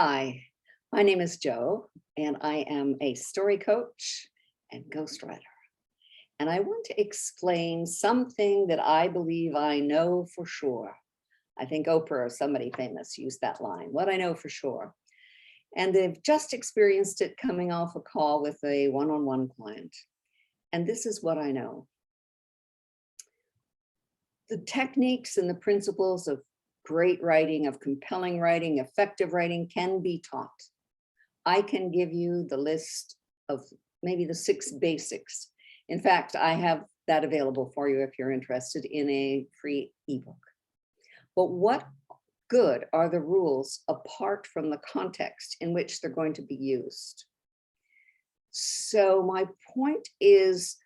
Hi, my name is Jo, and I am a story coach and ghostwriter. And I want to explain something that I believe I know for sure. I think Oprah or somebody famous used that line, what I know for sure. And they've just experienced it coming off a call with a one-on-one client. And this is what I know. The techniques and the principles of great writing, of compelling writing, effective writing can be taught. I can give you the list of maybe the 6 basics. In fact, I have that available for you if you're interested in a free ebook. But what good are the rules apart from the context in which they're going to be used? So my point is,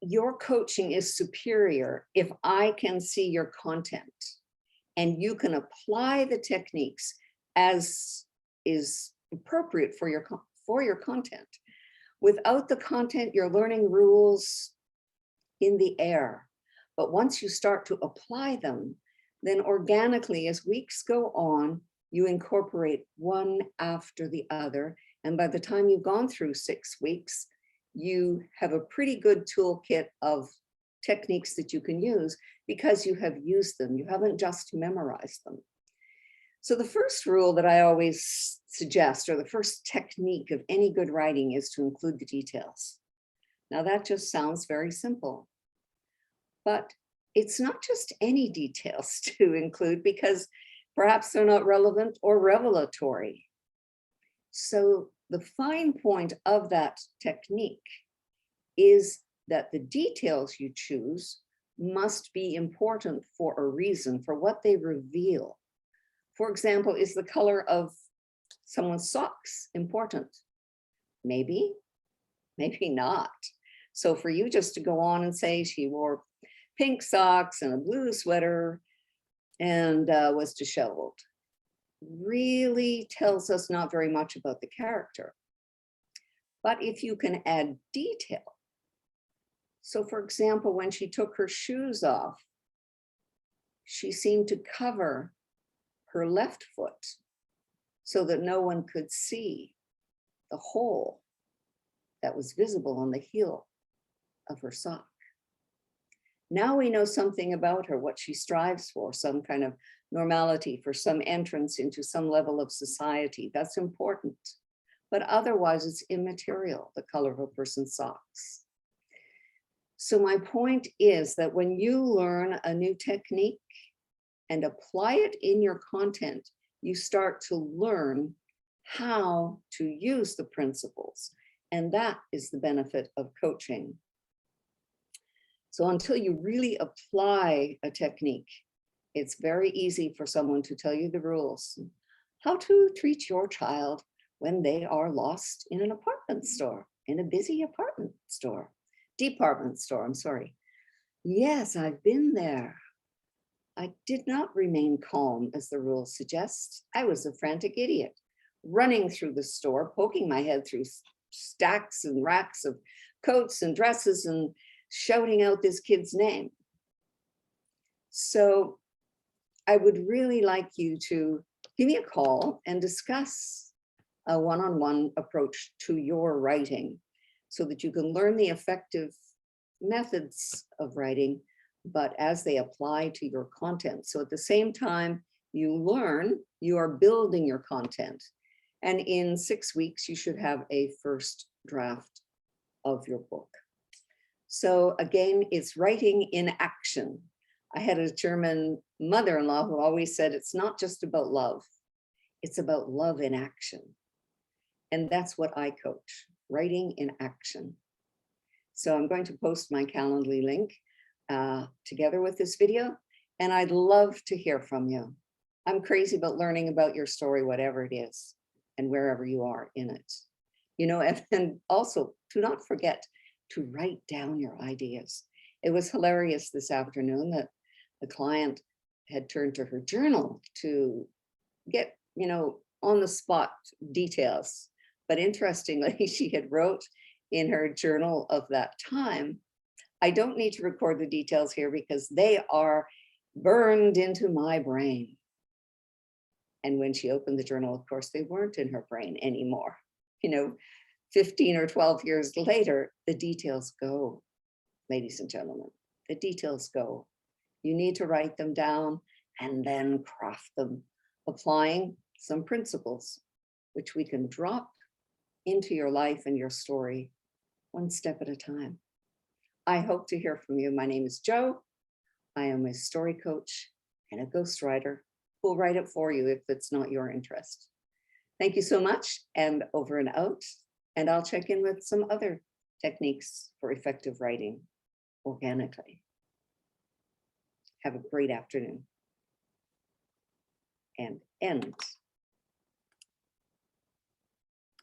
your coaching is superior if I can see your content and you can apply the techniques as is appropriate for your content. Without the content, you're learning rules in the air. But once you start to apply them, then organically, as weeks go on, you incorporate one after the other. And by the time you've gone through 6 weeks, you have a pretty good toolkit of techniques that you can use because you have used them. You haven't just memorized them. So the first rule that I always suggest, or the first technique of any good writing, is to include the details. Now that just sounds very simple, but it's not just any details to include because perhaps they're not relevant or revelatory. So the fine point of that technique is that the details you choose must be important for a reason, for what they reveal. For example, is the color of someone's socks important? Maybe, maybe not. So for you just to go on and say she wore pink socks and a blue sweater and was disheveled, really tells us not very much about the character. But if you can add detail, so for example, when she took her shoes off, she seemed to cover her left foot so that no one could see the hole that was visible on the heel of her sock. Now we know something about her, what she strives for, some kind of normality, for some entrance into some level of society. That's important. But otherwise, it's immaterial, the color of a person's socks. So my point is that when you learn a new technique and apply it in your content, you start to learn how to use the principles. And that is the benefit of coaching. So until you really apply a technique, it's very easy for someone to tell you the rules. How to treat your child when they are lost in an apartment store, in a busy department store, I'm sorry. Yes, I've been there. I did not remain calm, as the rules suggest. I was a frantic idiot, running through the store, poking my head through stacks and racks of coats and dresses and shouting out this kid's name. So I would really like you to give me a call and discuss a one-on-one approach to your writing so that you can learn the effective methods of writing, but as they apply to your content. So at the same time you learn, you are building your content. And in 6 weeks, you should have a first draft of your book. So again, it's writing in action. I had a German mother-in-law who always said, it's not just about love, it's about love in action. And that's what I coach, writing in action. So I'm going to post my Calendly link together with this video, and I'd love to hear from you. I'm crazy about learning about your story, whatever it is, and wherever you are in it. You know, and also do not forget to write down your ideas. It was hilarious this afternoon that the client had turned to her journal to get, you know, on the spot details. But interestingly, she had wrote in her journal of that time, I don't need to record the details here because they are burned into my brain. And when she opened the journal, of course, they weren't in her brain anymore. 15 or 12 years later, the details go, ladies and gentlemen, the details go. You need to write them down and then craft them, applying some principles, which we can drop into your life and your story one step at a time. I hope to hear from you. My name is Jo. I am a story coach and a ghostwriter who will write it for you if it's not your interest. Thank you so much, and over and out. And I'll check in with some other techniques for effective writing organically. Have a great afternoon. And end.